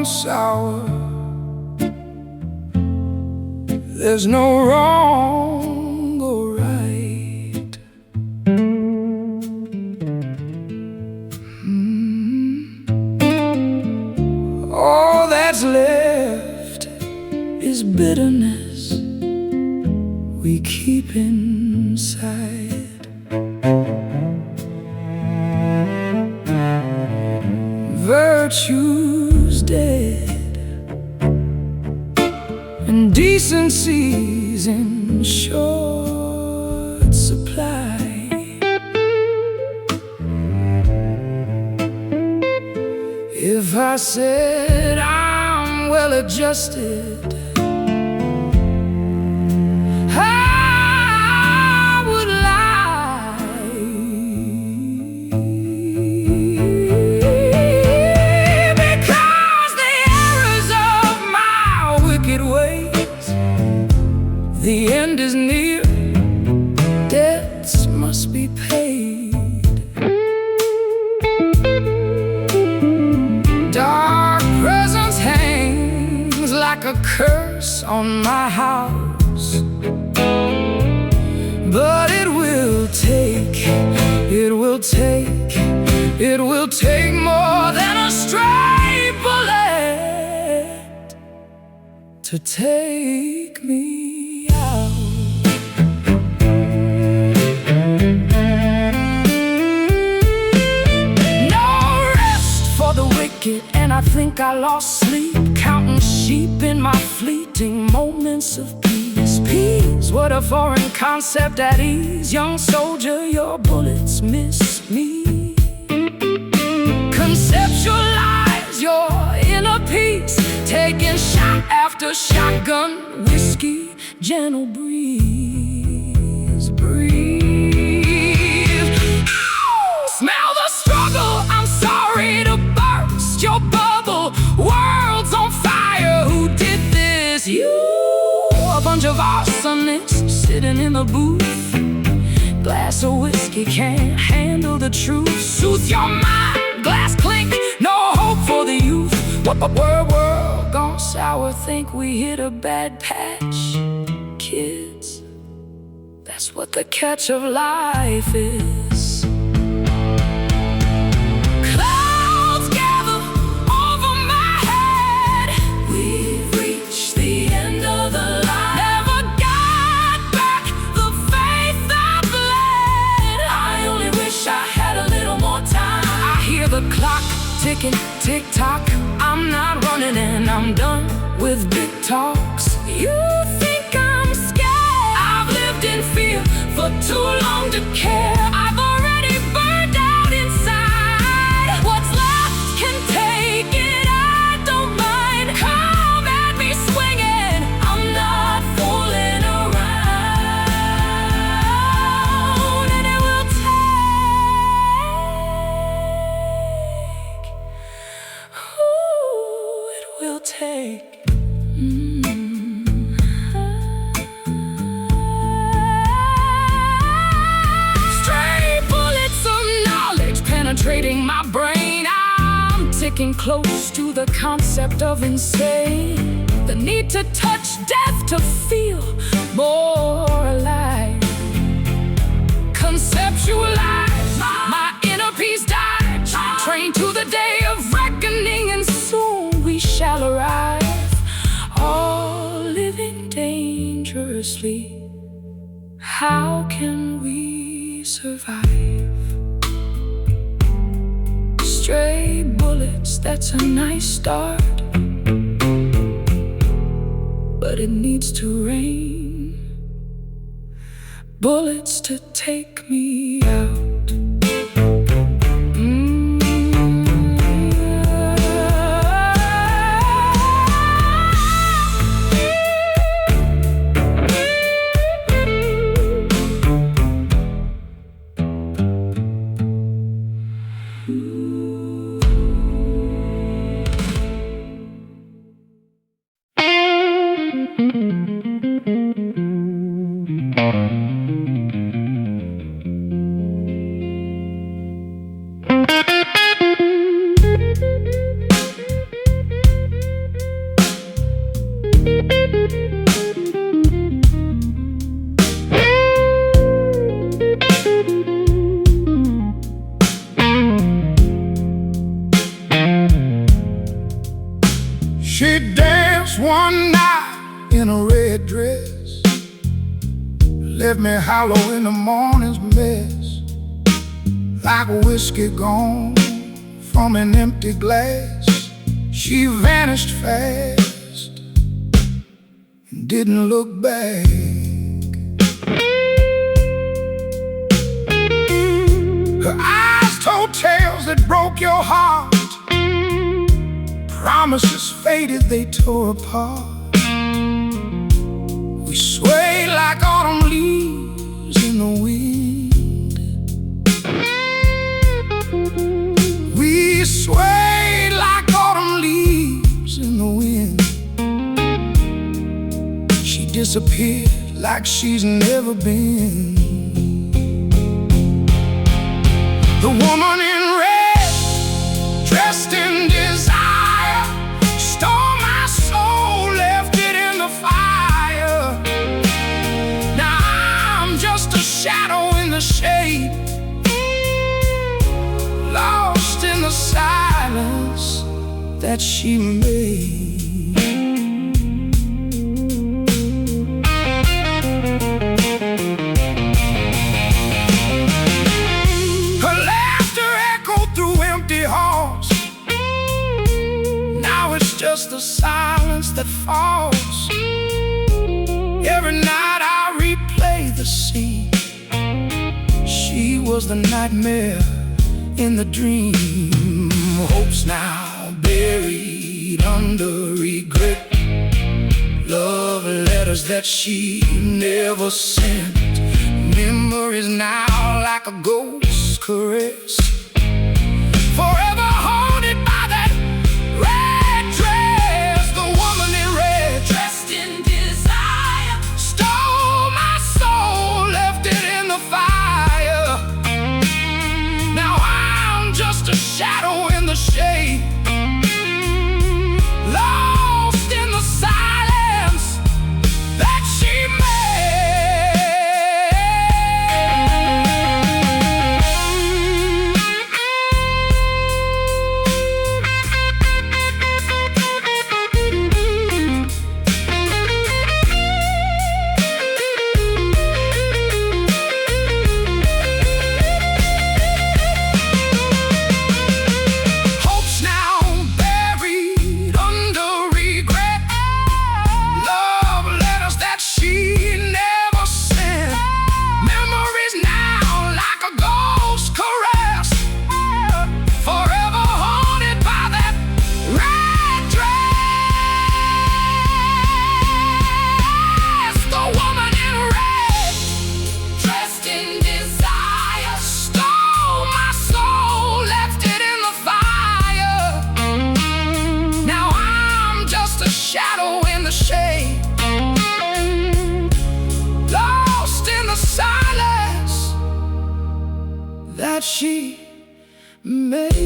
gone sour. There's no wrong or right. All that's left is bitterness we keep inside. Virtue's dead, and decency's in short supply. If I said I'm well adjusted, I would lie, because the errors of my wicked ways, the end is near, debts must be paid. Dark presence hangs like a curse on my house, but it will take more than a stray bullet to take me out. No rest for the wicked, and I think I lost sleep, counting sheep in my fleeting moments of peace. Peace, what a foreign concept at ease. Young soldier, your bullets miss me. Conceptualize your inner peace, taking shot after shotgun, whiskey, gentle breeze, breathe. Smell the struggle, I'm sorry to burst your bubble. World's on fire, who did this? You, a bunch of arsonists sitting in the booth. Glass of whiskey can't handle the truth. Soothe your mind, glass clink, no hope for the youth. World gone sour, think we hit a bad patch. Kids, that's what the catch of life is. Clouds gather over my head. We've reached the end of the line. Never got back the faith I bled. I only wish I had a little more time. I hear the clock ticking, tick-tock. I'm not running and I'm done with big talks. You think I'm scared? I've lived in fear for too long to care. I've already burned out inside. What's left can take it, I don't mind. Come at me swinging, I'm not fooling around. And it will take stray bullets of knowledge penetrating my brain. I'm ticking close to the concept of insane. The need to touch death to feel more alive. Conceptualize my inner peace dive, train to the day of reckoning, and soon we shall arrive. All living dangerously, how can we survive? Stray bullets, that's a nice start, but it needs to rain bullets to take me out. one night in a red dress, left me hollow in the morning's mess, like whiskey gone from an empty glass. She vanished fast and didn't look back. Her eyes told tales that broke your heart, promises faded, they tore apart. We swayed like autumn leaves in the wind. We swayed like autumn leaves in the wind. She disappeared like she's never been. The woman in red, dressed in desire, stole my soul, left it in the fire. Now I'm just a shadow in the shade, lost in the silence that she made. Her laughter echoed through empty halls. Now it's just the silence that falls. Every night I replay the scene. She was the nightmare in the dream. Hopes now buried under regret, love letters that she never sent, memories now like a ghost caress, forever haunted by that red dress. The woman in red, dressed in desire, stole my soul, left it in the fire. Now I'm just a shadow in the shade, lost in the silence that she made.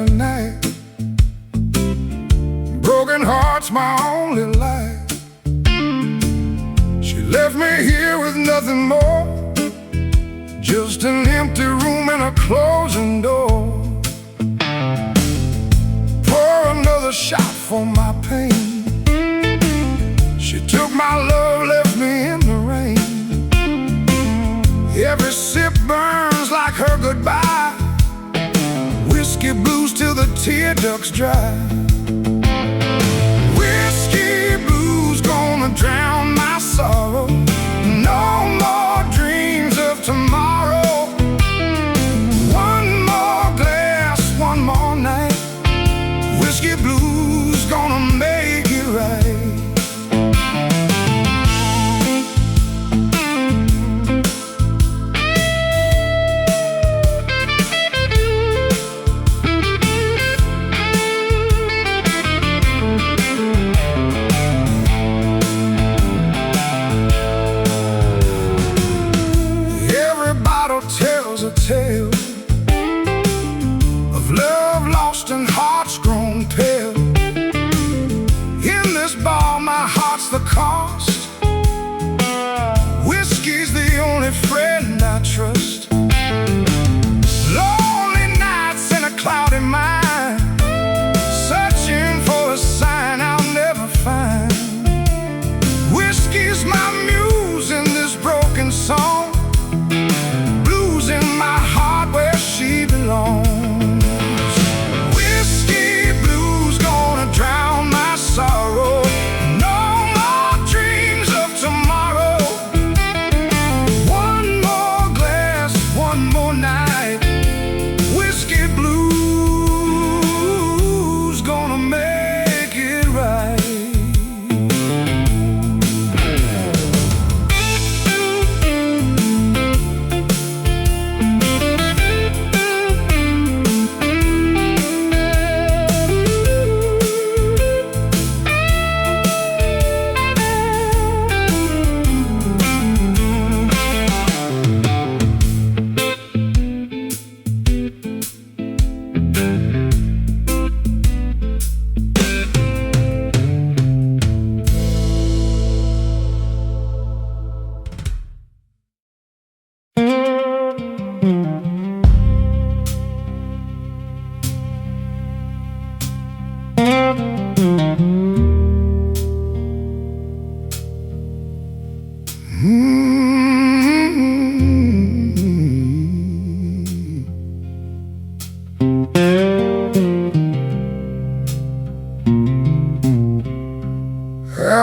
tonight. Broken heart's my only light. She left me here with nothing more, just an empty room and a closing door. Pour another shot for my pain. She took my love, left me in the rain. Every sip burns like her goodbye. Whiskey blues till the tear ducts dry. Whiskey blues gonna drown my sorrow. No more dreams of tomorrow. One more glass, one more night. Whiskey blues gonna make it right. Tells a tale of love lost and hearts grown pale. In this bar my heart's the cost. Whiskey's the only friend I trust. Lonely nights and a cloudy mind, searching for a sign I'll never find. Whiskey's my muse in this broken song, in my heart where she belongs. Whiskey blues gonna drown my sorrow. No more dreams of tomorrow. One more glass, one more night. Whiskey blues gonna make it right.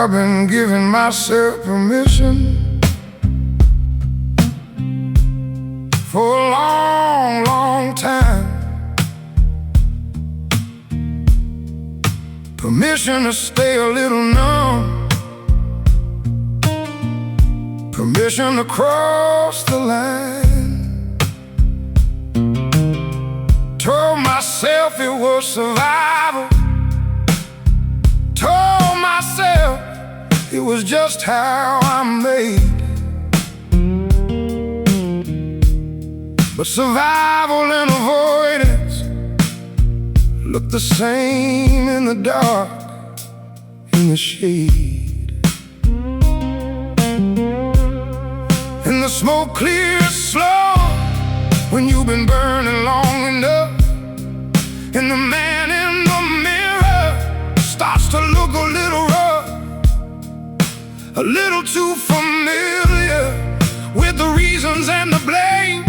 I've been giving myself permission for a long, long time. Permission to stay a little numb. Permission to cross the line. Told myself it was survival. Told myself it was just how I'm made. But survival and avoidance look the same in the dark, in the shade. And the smoke clears slow when you've been burning long enough. And the man in the mirror starts to look a little rough, a little too familiar with the reasons and the blame.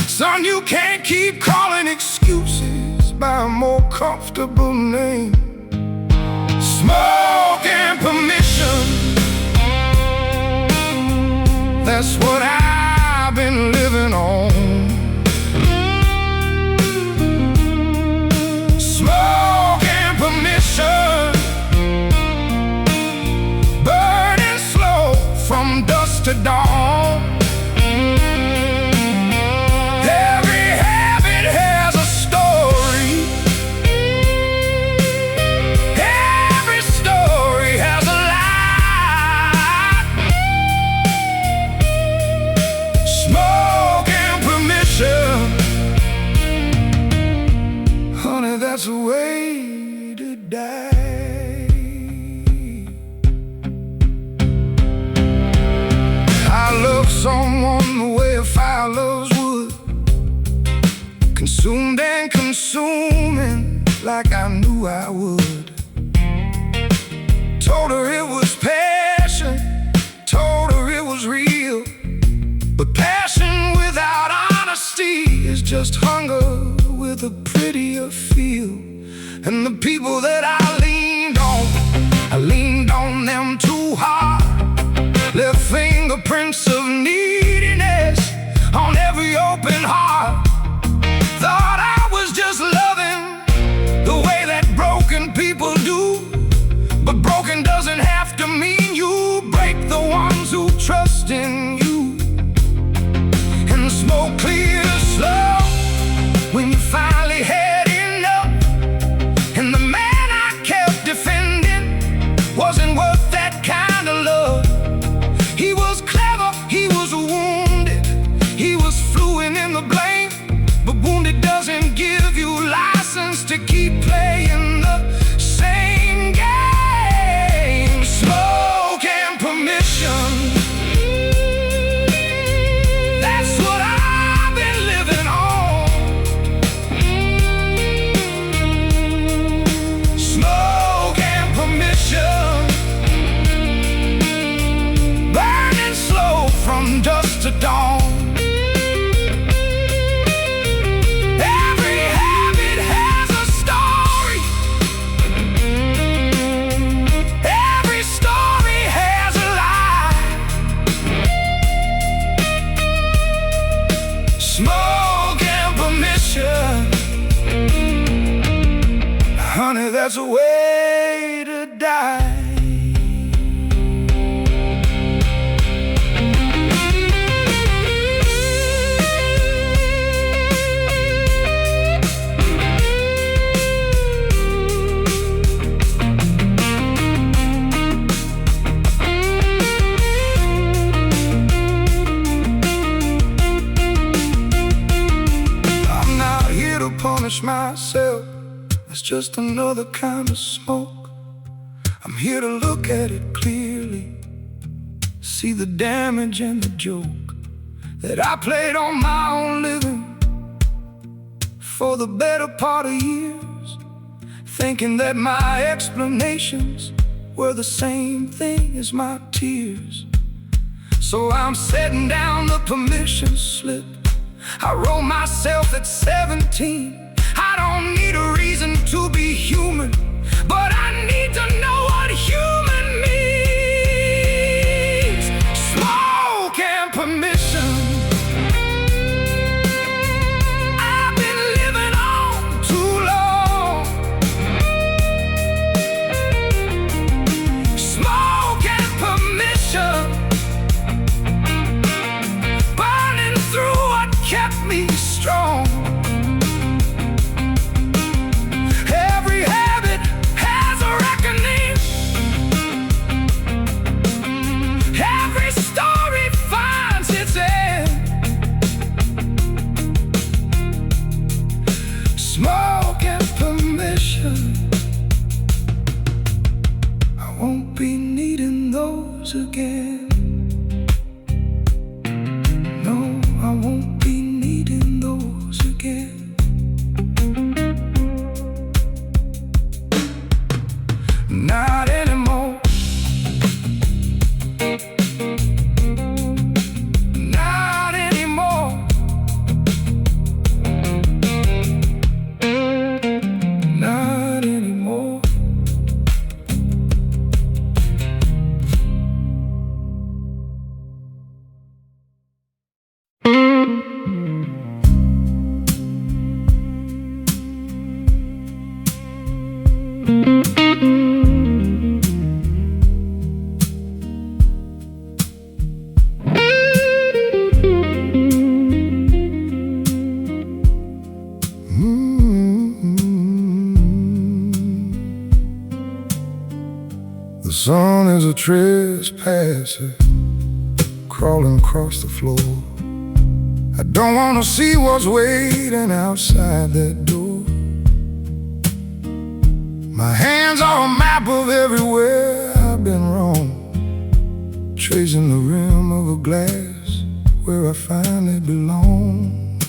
Son, you can't keep calling excuses by a more comfortable name. Smoke and permission, that's what I've been living on. Smoke and permission, burning slow from dusk to dawn. Every habit has a story. Every story that's a way to die. I love someone the way a fire loves wood, consumed and consuming like I knew I would. Told her it was passion, told her it was real, but passion without honesty is just hunger with a prettier feel. And the people that I leaned on them too hard, left fingerprints of neediness on every open heart. Thought I was just loving the way that broken people do, but broken doesn't have to mean you break the ones who trust in you. And the smoke clears slow when you finally had enough, and the man I kept defending wasn't worth that kind of love. He was clever, he was wounded, he was fluent in the blame, but wounded doesn't give you license to keep playing the same game. Smoke and permission, that's what I've been living on. Smoke and permission, burning slow from dusk to dawn. Every habit has a story, every story has a lie. Smoke and permission, honey, that's a way to die. I'm not here to punish myself, that's just another kind of smoke. I'm here to look at it clearly, see the damage and the joke that I played on my own living for the better part of years, thinking that my explanations were the same thing as my tears. So I'm setting down the permission slip I wrote myself at 17. I don't need a reason to be human, but I need to know what human means. Smoke and permission, I've been living on too long. Smoke and permission, burning through what kept me strong. Every habit has a reckoning, every story finds its end. Smoke and permission, I won't be needing those again. No, I won't be needing those again. Not anymore. Not anymore. Not anymore. The sun is a trespasser crawling across the floor. I don't want to see what's waiting outside that door. My hands are a map of everywhere I've been wrong, tracing the rim of a glass where I finally belong.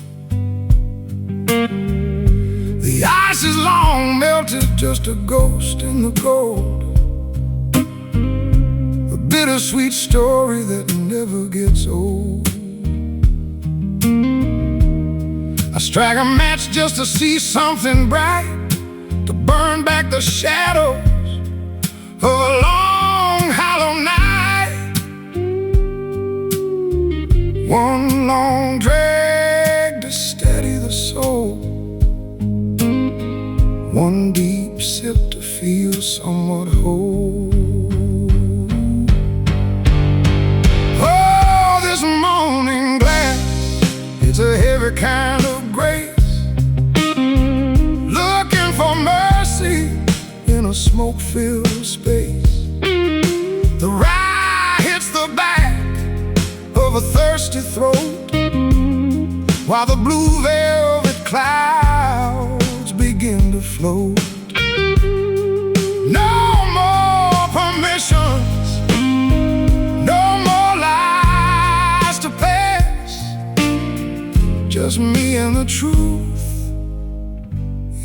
The ice is long melted, just a ghost in the gold, a bittersweet story that never gets old. I strike a match just to see something bright, to burn back the shadows of a long, hollow night. One long drag to steady the soul, one deep sip to feel somewhat whole. Oh, this morning glass, it's a heavy kind of grace, looking for mercy in a smoke-filled space. The rye hits the back of a thirsty throat, while the blue velvet clouds begin to float. No more permissions, no more lies to pass, just me and the truth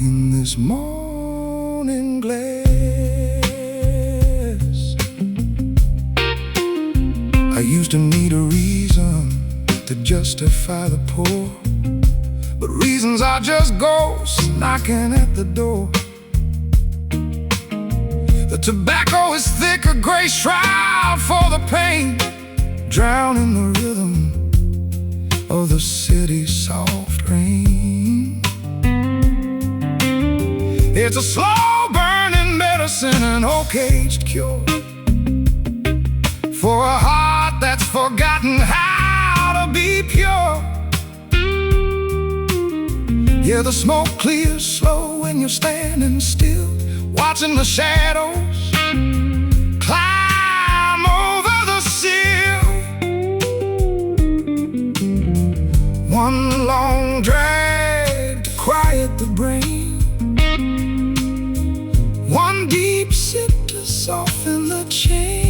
in this morning glass. I used to need a reason to justify the poor, but reasons are just ghosts knocking at the door. The tobacco is thick, a gray shroud for the pain, drowning the rhythm of the city's soft rain. It's a slow burning medicine, an old-aged cure for a heart that's forgotten how to be pure. Yeah, the smoke clears slow when you're standing still, watching the shadows climb over the sill. One long drag to quiet the brain, one deep sip to soften the chain.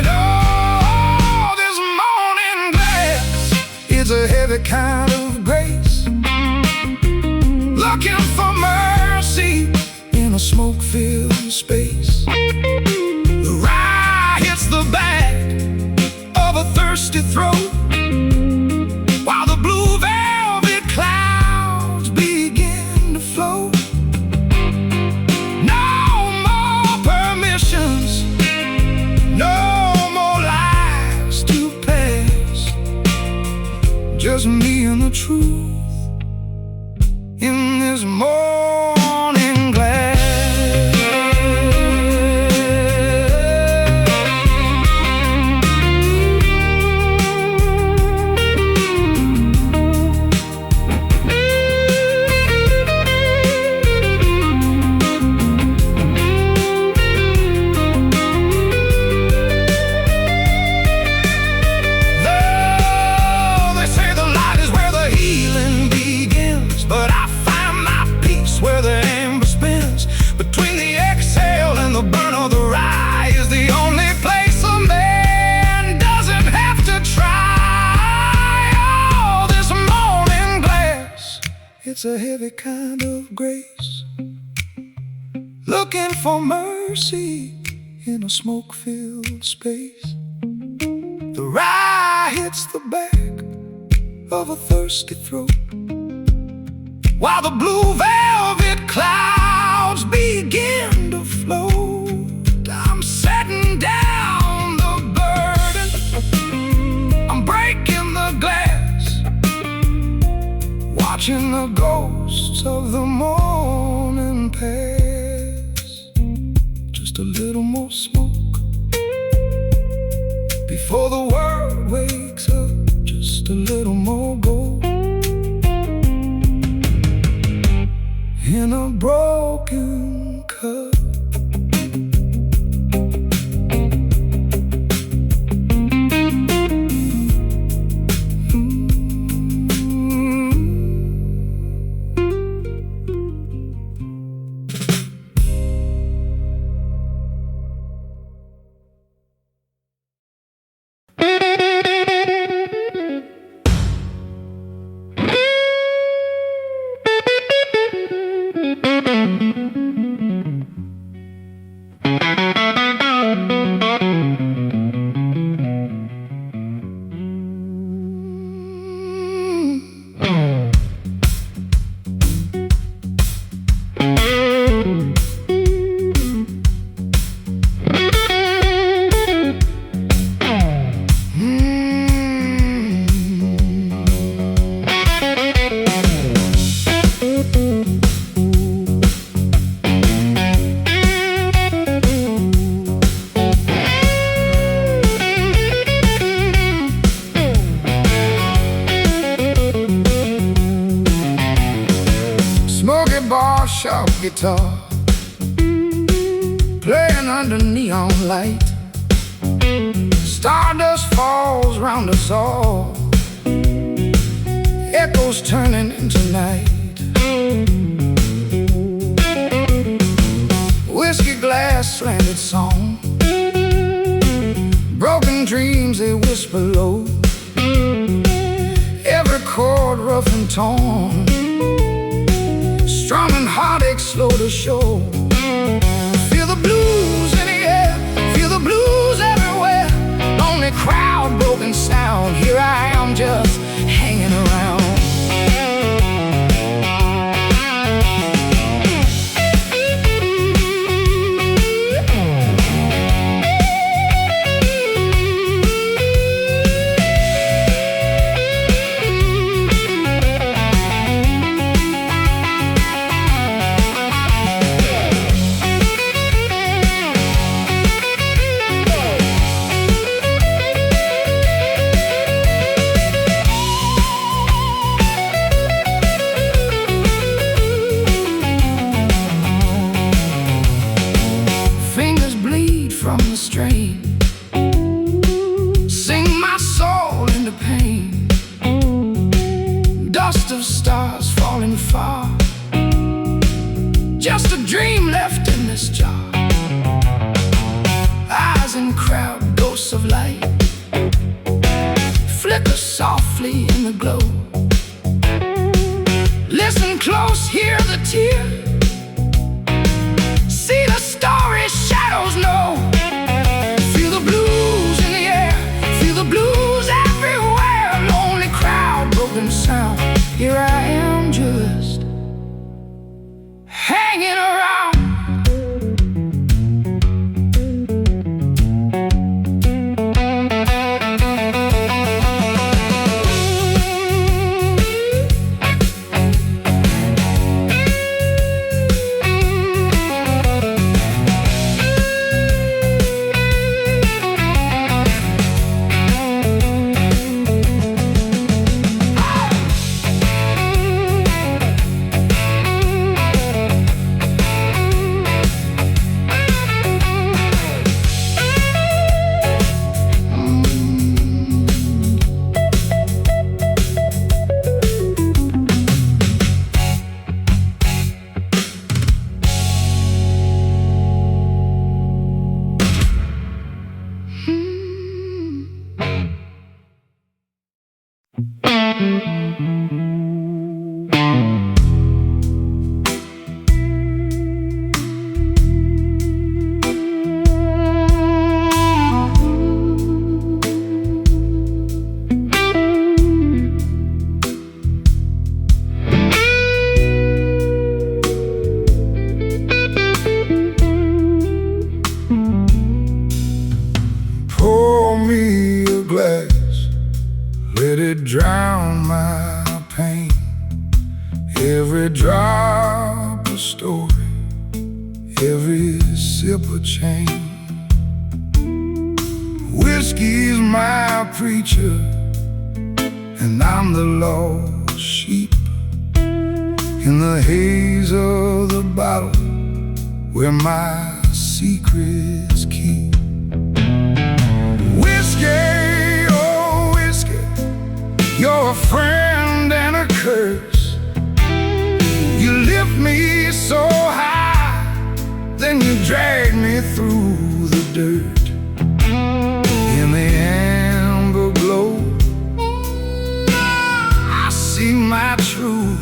Oh, this morning glass, it's a heavy kind of grace, looking for mercy in a smoke-filled space. The rye hits the back of a thirsty throat, while the blue velvet clouds begin to float. No more permissions, no more lies to pass, just me and the truth in this morning glass. They say the light is where the healing begins, but I find my peace where the amber spins. Between the exhale and the burn of the rye is the only place a man doesn't have to try. Oh, this morning glass, it's a heavy kind of grace, looking for mercy in a smoke-filled space. The rye hits the back of a thirsty throat, while the blue velvet clouds begin to float. I'm setting down the burden, I'm breaking the glass, watching the ghosts of the morning pass. Just a little more smoke before the world wakes up, just a little more gold in a broken cup. Smoky bar, sharp guitar, playing under neon light. Stardust falls round us all, echoes turning into night. Whiskey glass slanted song, broken dreams they whisper low, every chord rough and torn, strumming heartache slow to show. Feel the blues in the air, feel the blues everywhere. Lonely crowd, broken sound, here I am just hanging around. From the strain, sing my soul into pain. Dust of stars falling far, just a dream left in this jar. Eyes in crowd, ghosts of light, flicker softly in the glow. Listen close, hear the tear, see the starry shadows know. Feel the blues in the air, feel the blues everywhere. Lonely crowd, broken sound, here I am just hanging around. Pour me a glass, let it drown my pain. Every drop a story, every sip a chain. Whiskey's my preacher, and I'm the lost sheep. In the haze of the bottle, where my secrets keep. Whiskey, oh whiskey, you're a friend and a curse. You lift me so high, then you drag me through the dirt. In the amber glow, I see my truth.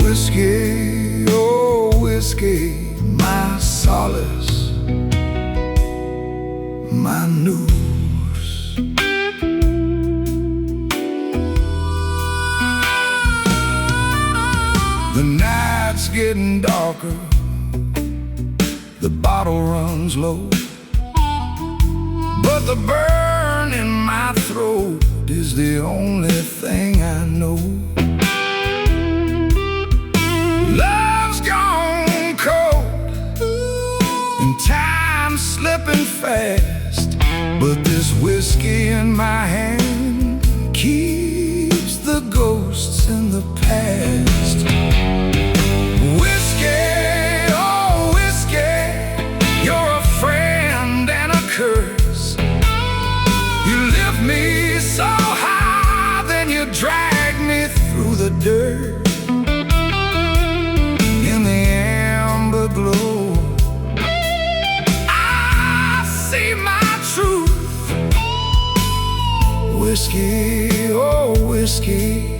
Whiskey, oh whiskey, my solace, my news. The night's getting darker, the bottle runs low, but the burn in my throat is the only thing I know. Love's gone cold and time's slipping fast, but this whiskey in my hand keeps the ghosts in the past. word in the amber glow. I see my truth. Whiskey, oh whiskey,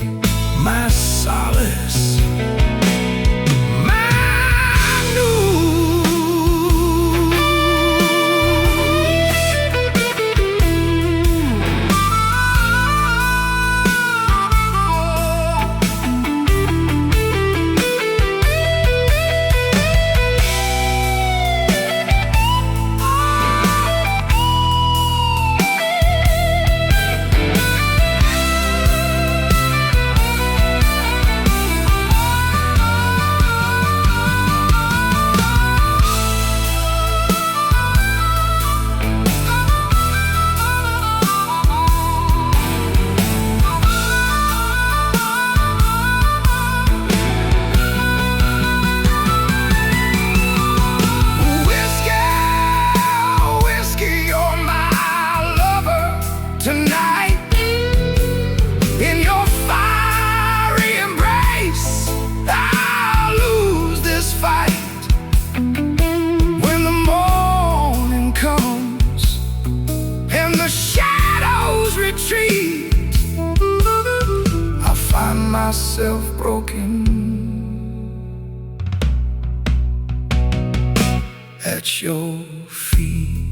my solace, my news. Tonight, in your fiery embrace, I'll lose this fight. When the morning comes and the shadows retreat, I find myself broken at your feet.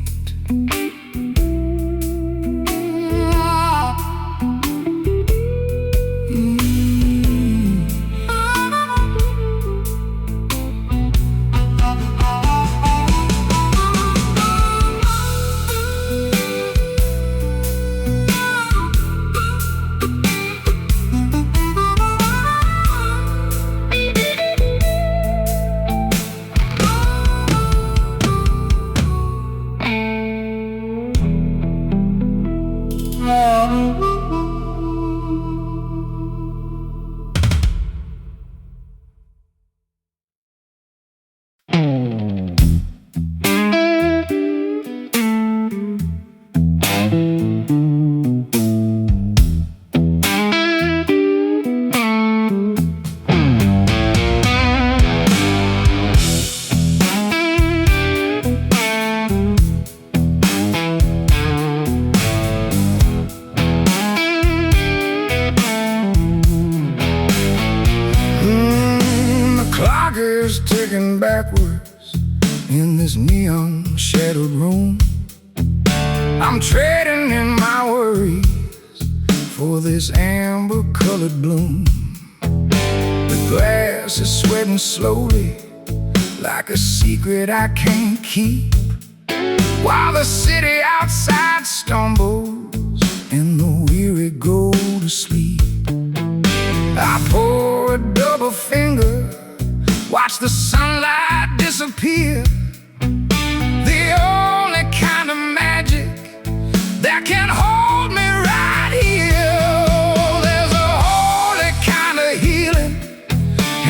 Ticking backwards in this neon shadowed room. I'm trading in my worries for this amber colored bloom. The grass is sweating slowly like a secret I can't keep, while the city outside stumbles and the weary go to sleep. I pour a double finger, watch the sunlight disappear. The only kind of magic that can hold me right here. There's a holy kind of healing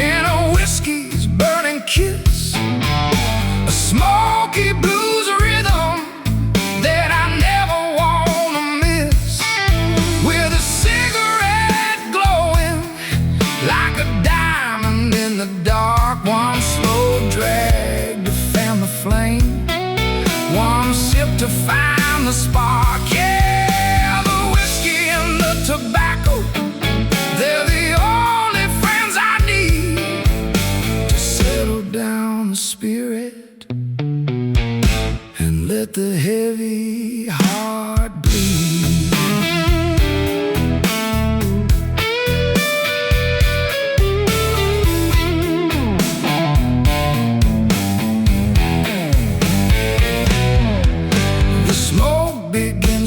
in a whiskey's burning kiss, a smoky blues rhythm that I never wanna miss, with a cigarette glowing like a diamond in the dark. One slow drag to fan the flame, one sip to find the spark. Yeah, the whiskey and the tobacco, they're the only friends I need to settle down the spirit and let the heavy heart bleed.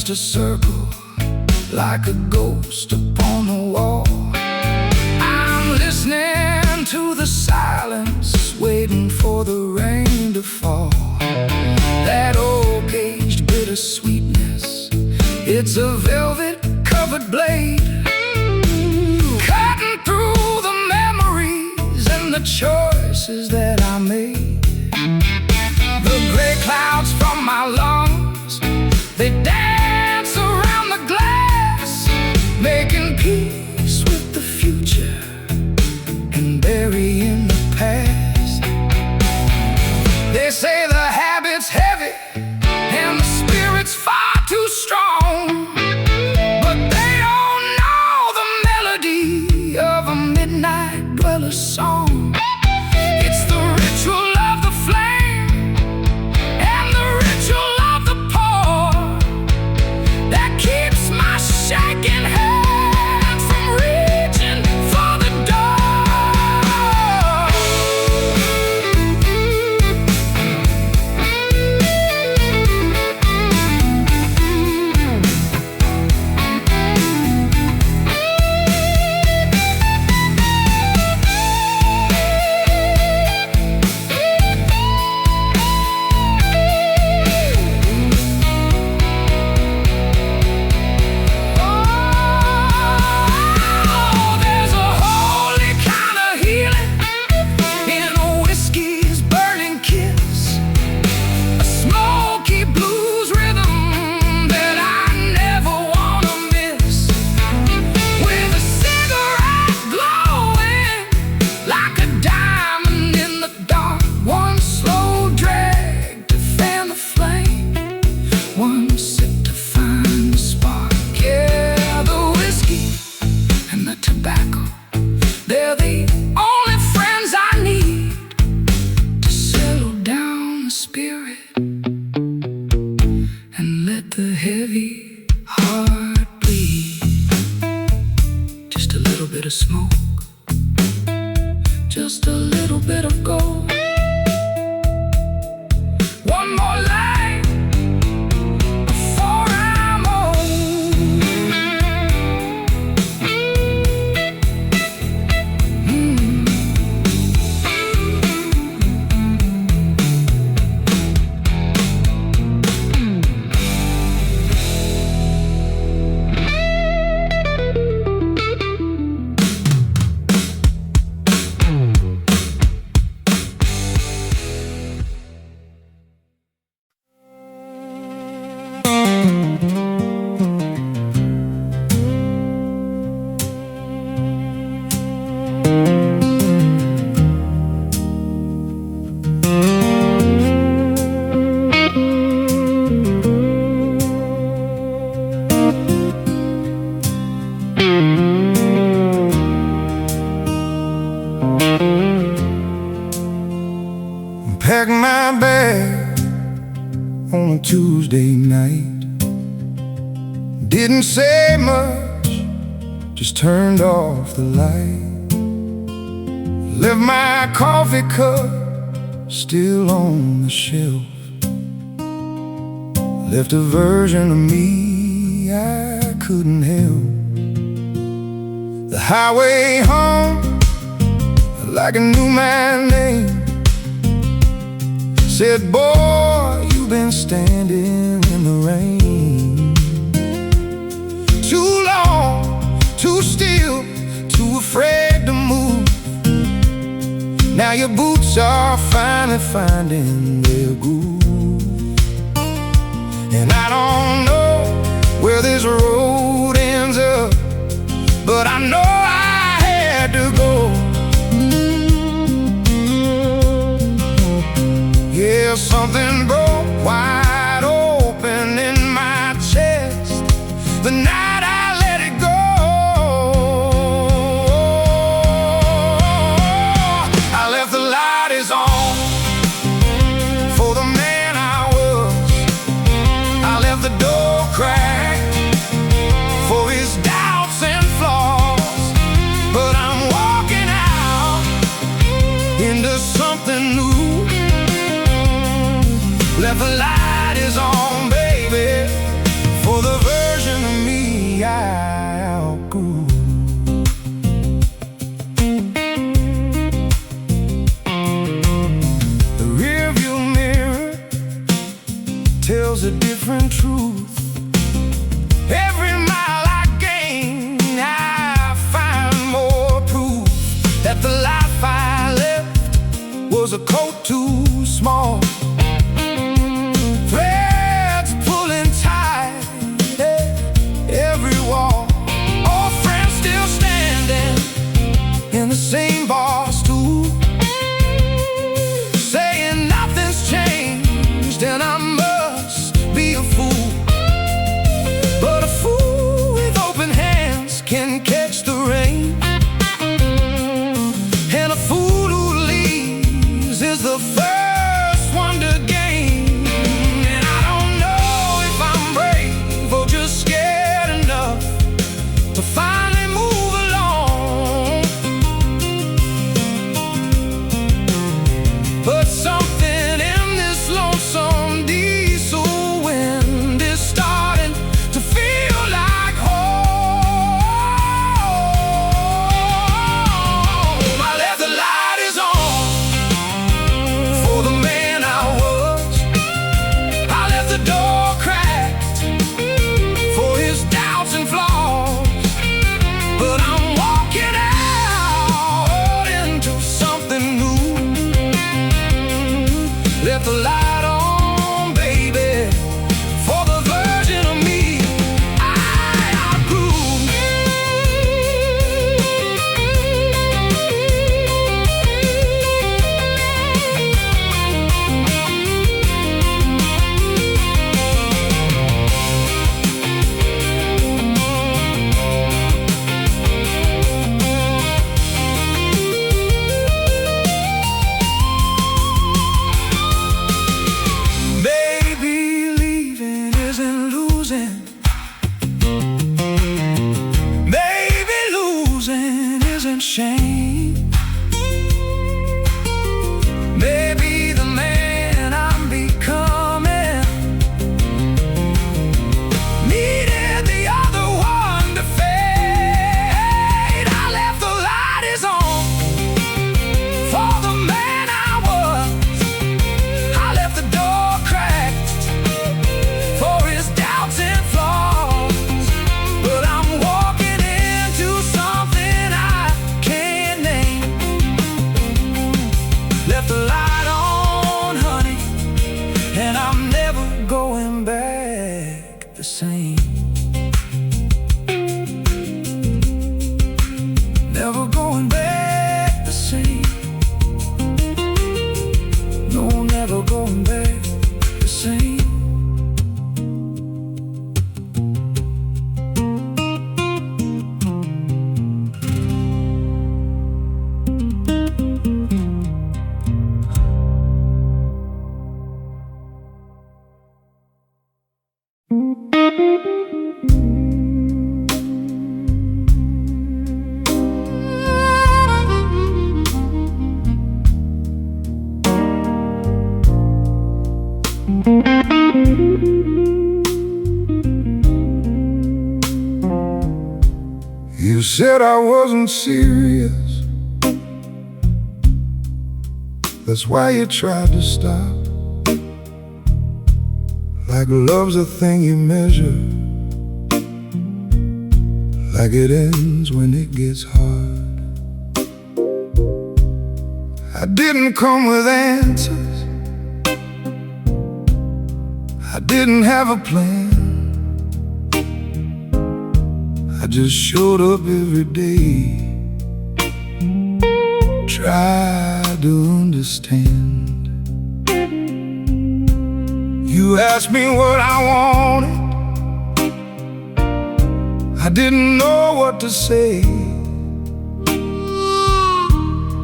To circle like a ghost upon the wall. I'm listening to the silence, waiting for the rain to fall. That old aged bittersweetness, it's a velvet covered blade, cutting through the memories and the choices that I made. The gray clouds from my lungs, they dance around the glass, making peace with the future dweller's song. It's the ritual of the flame and the ritual of the pour that keeps my shaking hand from reaching for the of smoke, just a little bit of gold. One more light before I'm old. Packed my bag on a Tuesday night. Didn't say much, just turned off the light. Left my coffee cup still on the shelf. Left a version of me I couldn't help. The highway home like I knew my name. Said, boy, you've been standing in the rain too long, too still, too afraid to move. Now your boots are finally finding their groove. And I don't know where this road ends up, but I know I had to go. Yeah, something broke wide open in my chest the night I let it go. I left the light is on for the man I was. I left the door cracked for his doubts and flaws. But I'm walking out into something new. Left the light is on, baby, for the version of me I outgrew. The rearview mirror tells a different truth. Every mile I gain, I find more proof that the life I left was a coat too small. Threads pulling tight every wall. Old friends still standing in the same bar stool, saying nothing's changed and I must be a fool. But a fool with open hands can catch the rain. You said I wasn't serious. That's why you tried to stop. Like love's a thing you measure, like it ends when it gets hard. I didn't come with answers, I didn't have a plan. I just showed up every day, tried to understand. You asked me what I wanted, I didn't know what to say.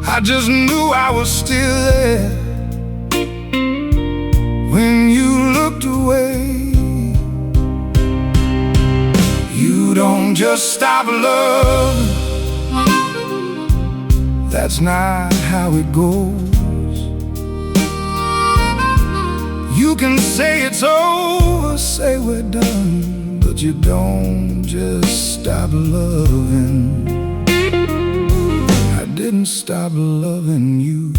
I just knew I was still there when you looked away. You don't just stop loving, that's not how it goes. You can say it's over, say we're done, but you don't just stop loving. I didn't stop loving you.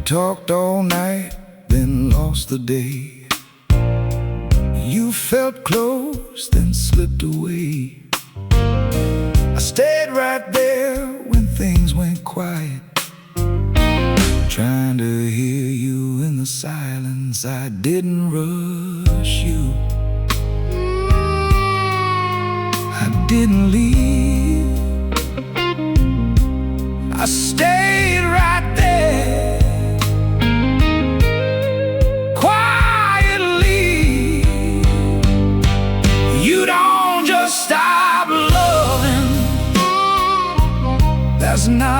Talked all night, then lost the day. You felt close, then slipped away. I stayed right there when things went quiet, trying to hear you in the silence. I didn't rush you, I didn't leave. I stayed right there stop loving, that's not